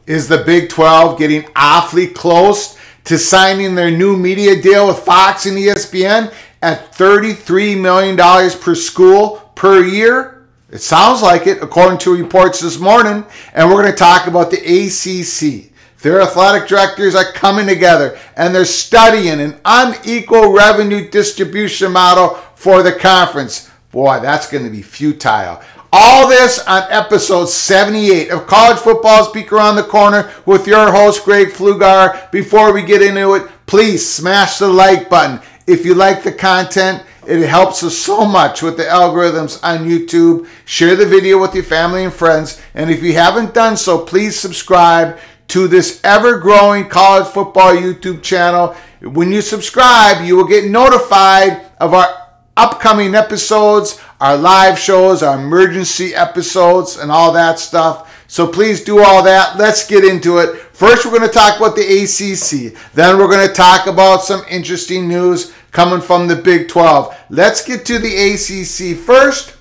Is the Big 12 getting awfully close to signing their new media deal with Fox and ESPN at $33 million per school per year? It sounds like it, according to reports this morning. And we're going to talk about the ACC. Their athletic directors are coming together and they're studying an unequal revenue distribution model for the conference. Boy, that's going to be futile. All this on episode 78 of College Football's Peek Around the Corner with your host, Greg Pflugar. Before we get into it, please smash the like button. If you like the content, it helps us so much with the algorithms on YouTube. Share the video with your family and friends. And if you haven't done so, please subscribe to this ever-growing college football YouTube channel. When you subscribe, you will get notified of our upcoming episodes, our live shows, our emergency episodes, and all that stuff. So please do all that. Let's get into it. First, we're going to talk about the ACC. Then we're going to talk about some interesting news coming from the Big 12. Let's get to the ACC first.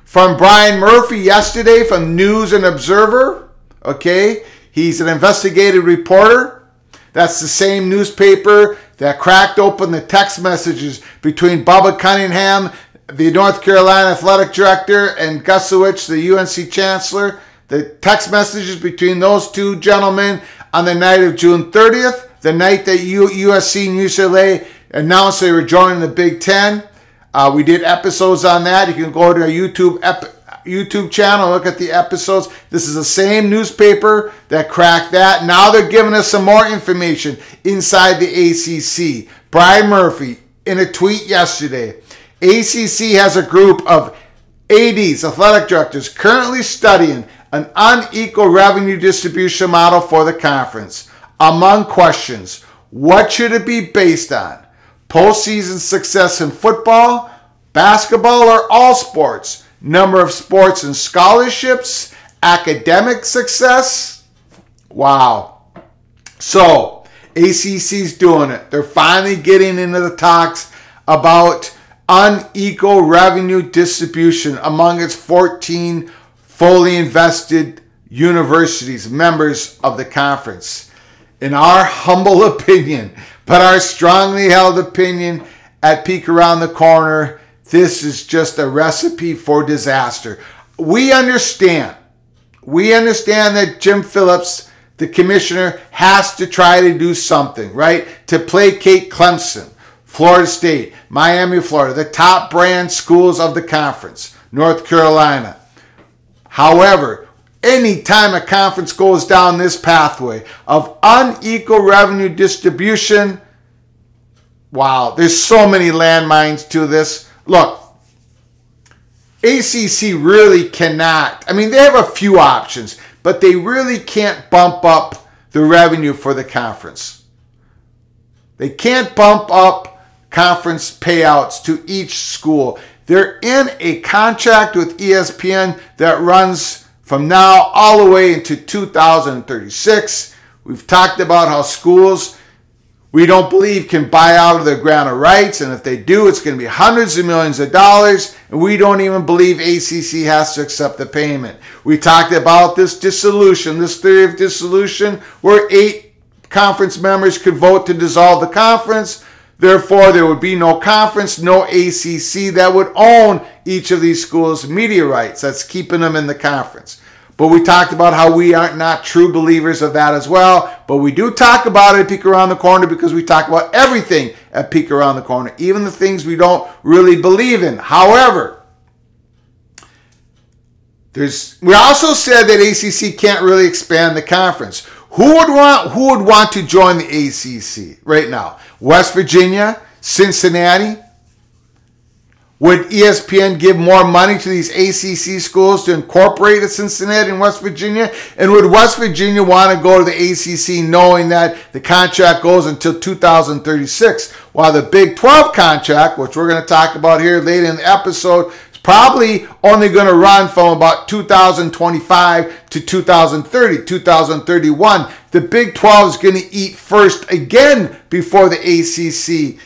From Brian Murphy yesterday from News and Observer. Okay, he's an investigative reporter. That's the same newspaper that cracked open the text messages between Bubba Cunningham, the North Carolina athletic director, and Gusowich, the UNC chancellor. The text messages between those two gentlemen on the night of June 30th, the night that USC and UCLA announced they were joining the Big Ten. We did episodes on that. You can go to our YouTube channel, look at the episodes. This is the same newspaper that cracked that. Now they're giving us some more information inside the ACC. Brian Murphy, in a tweet yesterday, ACC has a group of ADs, athletic directors, currently studying an unequal revenue distribution model for the conference. Among questions, what should it be based on? Postseason success in football, basketball, or all sports? Number of sports and scholarships? Academic success? Wow. So, ACC's doing it. They're finally getting into the talks about unequal revenue distribution among its 14 fully invested universities, members of the conference. In our humble opinion, but our strongly held opinion at Peek Around the Corner, this is just a recipe for disaster. We understand that Jim Phillips, the commissioner, has to try to do something, right? To placate Clemson, Florida State, Miami, Florida, the top brand schools of the conference, North Carolina. However, anytime a conference goes down this pathway of unequal revenue distribution, wow, there's so many landmines to this. Look, ACC really cannot, I mean, they have a few options, but they really can't bump up the revenue for the conference. They can't bump up conference payouts to each school. They're in a contract with ESPN that runs from now all the way into 2036. We've talked about how schools, we don't believe, can buy out of their grant of rights, and if they do, it's going to be hundreds of millions of dollars, and we don't even believe ACC has to accept the payment. We talked about this dissolution, this theory of dissolution, where 8 conference members could vote to dissolve the conference. Therefore, there would be no conference, no ACC that would own each of these schools' media rights. That's keeping them in the conference. But we talked about how we are not true believers of that as well. But we do talk about it at Peek Around the Corner because we talk about everything at Peek Around the Corner, even the things we don't really believe in. However, we also said that ACC can't really expand the conference. Who would want to join the ACC right now? West Virginia, Cincinnati? Would ESPN give more money to these ACC schools to incorporate at Cincinnati and West Virginia? And would West Virginia want to go to the ACC knowing that the contract goes until 2036, while the Big 12 contract, which we're going to talk about here later in the episode, is probably only going to run from about 2025 to 2030, 2031. The Big 12 is going to eat first again before the ACC.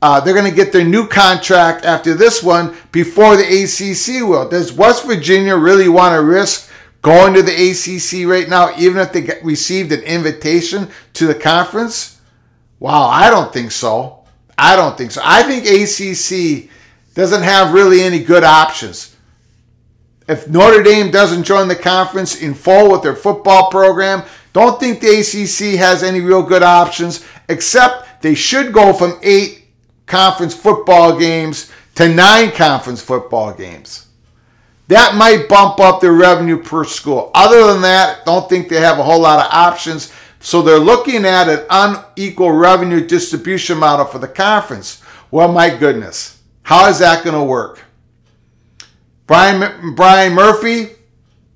They're going to get their new contract after this one before the ACC will. Does West Virginia really want to risk going to the ACC right now, even if they received an invitation to the conference? Wow, I don't think so. I don't think so. I think ACC doesn't have really any good options. If Notre Dame doesn't join the conference in full with their football program, don't think the ACC has any real good options, except they should go from 8 conference football games to 9 conference football games. That might bump up their revenue per school. Other than that, don't think they have a whole lot of options. So they're looking at an unequal revenue distribution model for the conference. Well, my goodness, how is that going to work? Brian Murphy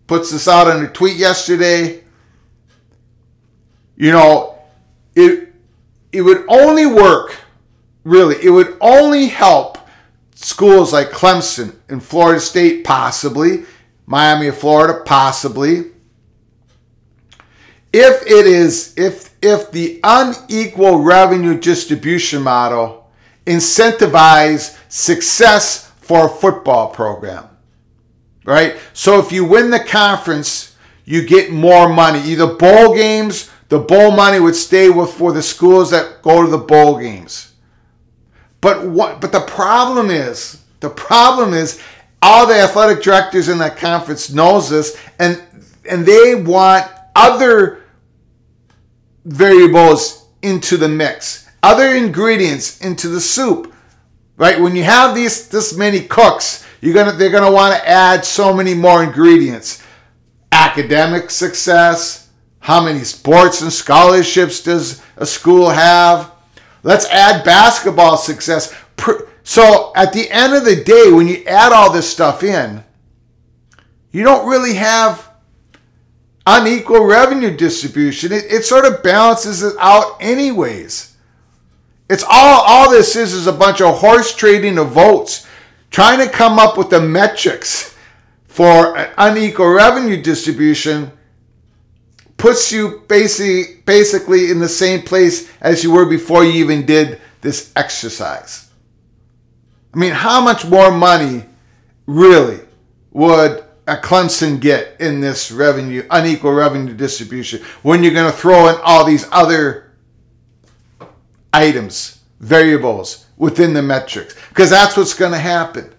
puts this out in a tweet yesterday. You know, it would only work, really, it would only help schools like Clemson and Florida State, possibly, Miami of Florida, possibly, if the unequal revenue distribution model incentivizes success for a football program. Right? So if you win the conference, you get more money. Either bowl games, the bowl money would stay for the schools that go to the bowl games. But the problem is all the athletic directors in that conference knows this, and they want other variables into the mix, other ingredients into the soup. Right? When you have this many cooks, they're gonna want to add so many more ingredients. Academic success, how many sports and scholarships does a school have? Let's add basketball success. So at the end of the day, when you add all this stuff in, you don't really have unequal revenue distribution. It sort of balances it out anyways. It's all this is a bunch of horse trading of votes, trying to come up with the metrics for an unequal revenue distribution puts you basically in the same place as you were before you even did this exercise. I mean, how much more money really would a Clemson get in this unequal revenue distribution when you're going to throw in all these other items, variables within the metrics? Because that's what's going to happen.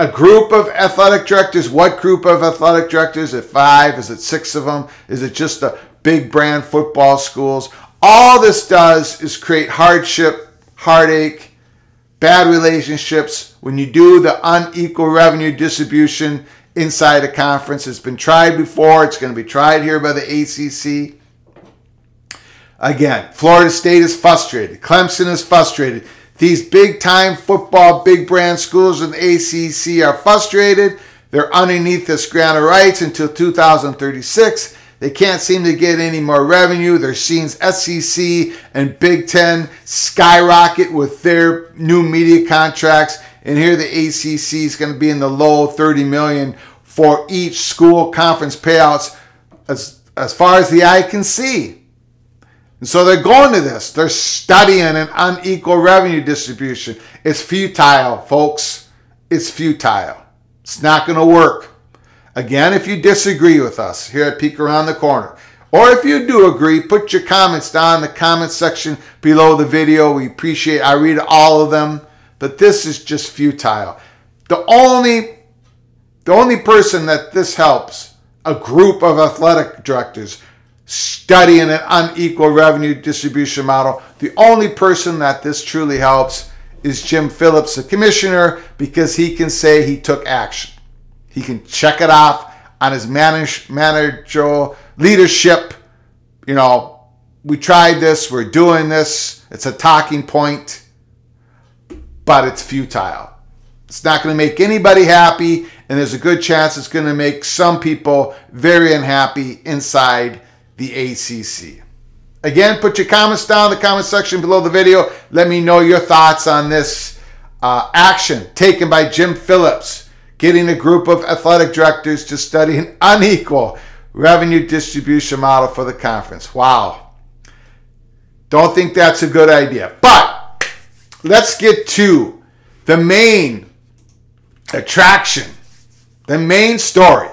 A group of athletic directors, what group of athletic directors? Is it 5? Is it 6 of them? Is it just the big brand football schools? All this does is create hardship, heartache, bad relationships. When you do the unequal revenue distribution inside a conference, it's been tried before. It's going to be tried here by the ACC. Again, Florida State is frustrated. Clemson is frustrated. These big-time football, big-brand schools in the ACC are frustrated. They're underneath this grant of rights until 2036. They can't seem to get any more revenue. They're seeing SEC and Big Ten skyrocket with their new media contracts. And here the ACC is going to be in the low $30 million for each school conference payouts as far as the eye can see. And so they're going to this. They're studying an unequal revenue distribution. It's futile, folks. It's futile. It's not going to work. Again, if you disagree with us here at Peek Around the Corner, or if you do agree, put your comments down in the comment section below the video. We appreciate it. I read all of them. But this is just futile. The only person that this helps, a group of athletic directors, studying an unequal revenue distribution model. The only person that this truly helps is Jim Phillips, the commissioner, because he can say he took action. He can check it off on his managerial leadership. You know, we tried this, we're doing this, it's a talking point, but it's futile. It's not going to make anybody happy, and there's a good chance it's going to make some people very unhappy inside the ACC. Again, put your comments down in the comment section below the video. Let me know your thoughts on this action taken by Jim Phillips, getting a group of athletic directors to study an unequal revenue distribution model for the conference. Wow. Don't think that's a good idea. But let's get to the main attraction, the main story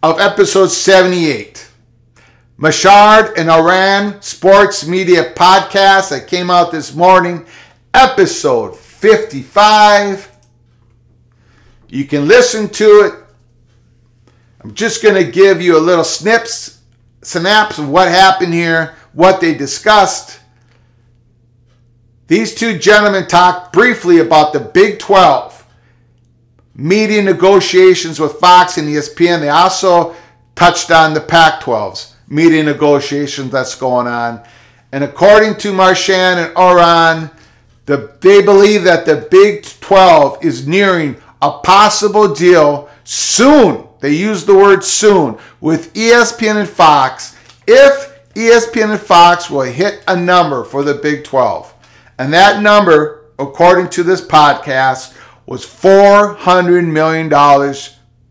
of episode 78. Mashard and Iran Sports Media Podcast that came out this morning, episode 55. You can listen to it. I'm just going to give you a little synapse of what happened here, what they discussed. These two gentlemen talked briefly about the Big 12 media negotiations with Fox and ESPN. They also touched on the Pac-12's media negotiations that's going on. And according to Marchand and Oran, they believe that the Big 12 is nearing a possible deal soon. They use the word soon with ESPN and Fox if ESPN and Fox will hit a number for the Big 12. And that number, according to this podcast, was $400 million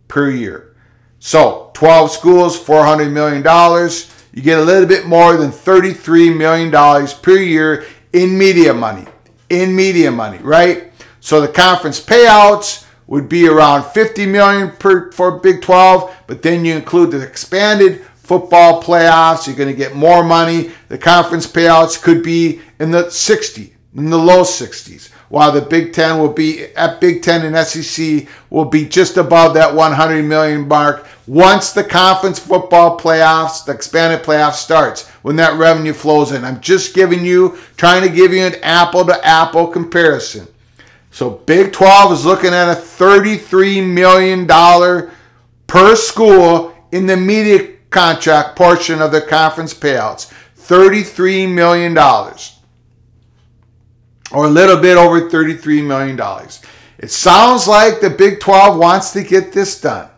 per year. So 12 schools, $400 million. You get a little bit more than $33 million per year in media money. In media money, right? So the conference payouts would be around $50 million for Big 12, but then you include the expanded football playoffs, you're going to get more money. The conference payouts could be in the low 60s, while the Big Ten will be at Big Ten and SEC will be just above that $100 million mark once the conference football playoffs, the expanded playoffs starts, when that revenue flows in. I'm just trying to give you an apple-to-apple comparison. So Big 12 is looking at a $33 million per school in the media contract portion of the conference payouts. $33 million. Or a little bit over $33 million. It sounds like the Big 12 wants to get this done.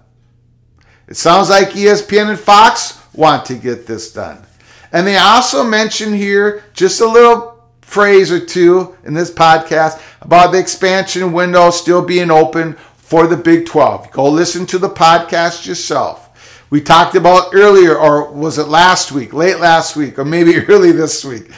It sounds like ESPN and Fox want to get this done. And they also mention here just a little phrase or two in this podcast about the expansion window still being open for the Big 12. Go listen to the podcast yourself. We talked about earlier, or was it last week, late last week, or maybe early this week,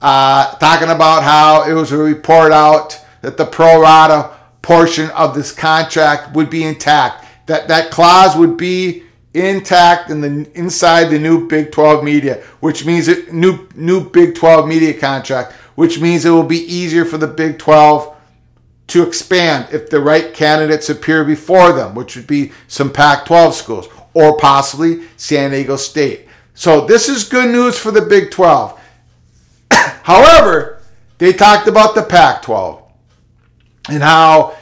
talking about how it was a report out that the pro rata portion of this contract would be intact. That clause would be intact inside the new Big 12 media, which means new Big 12 media contract, which means it will be easier for the Big 12 to expand if the right candidates appear before them, which would be some Pac-12 schools or possibly San Diego State. So this is good news for the Big 12. However, they talked about the Pac-12 and how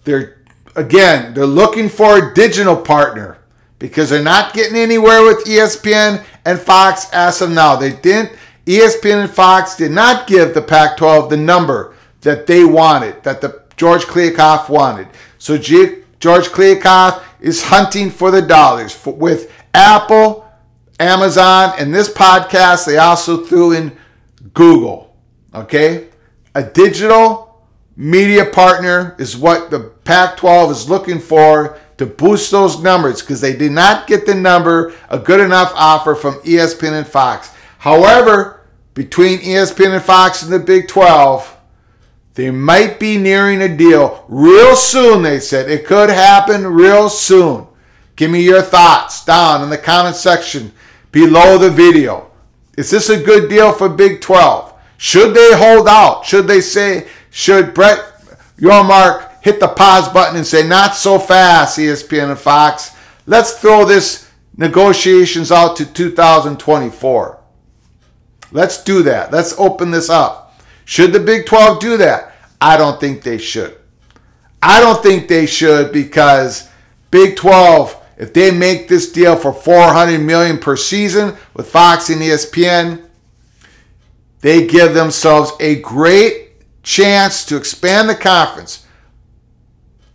they're looking for a digital partner because they're not getting anywhere with ESPN and Fox as of now. ESPN and Fox did not give the Pac-12 the number that they wanted, that the George Kliavkoff wanted. So George Kliavkoff is hunting for the dollars. With Apple, Amazon, and this podcast, they also threw in Google. Okay? A digital media partner is what the Pac-12 is looking for to boost those numbers because they did not get the number, a good enough offer from ESPN and Fox. However, between ESPN and Fox and the Big 12, they might be nearing a deal real soon, they said. It could happen real soon. Give me your thoughts down in the comment section below the video. Is this a good deal for Big 12? Should they hold out? Should Brett Yormark hit the pause button and say, not so fast, ESPN and Fox. Let's throw this negotiations out to 2024. Let's do that. Let's open this up. Should the Big 12 do that? I don't think they should. I don't think they should because Big 12, if they make this deal for $400 million per season with Fox and ESPN, they give themselves a great chance to expand the conference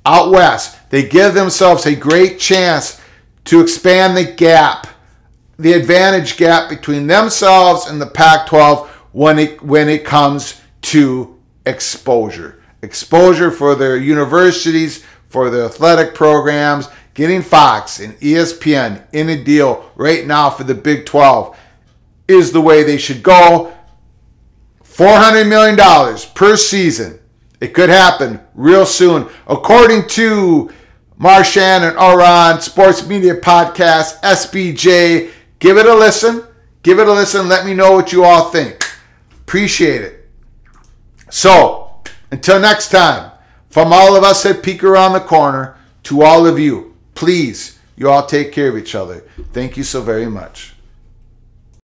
out west. They give themselves a great chance to expand the gap, the advantage gap between themselves and the Pac-12 when it comes to exposure. Exposure for their universities, for their athletic programs. Getting Fox and ESPN in a deal right now for the Big 12 is the way they should go. $400 million per season. It could happen real soon. According to Marshan and Oran Sports Media Podcast, SBJ. Give it a listen. Give it a listen. Let me know what you all think. Appreciate it. So, until next time, from all of us at Peek Around the Corner to all of you, please, you all take care of each other. Thank you so very much.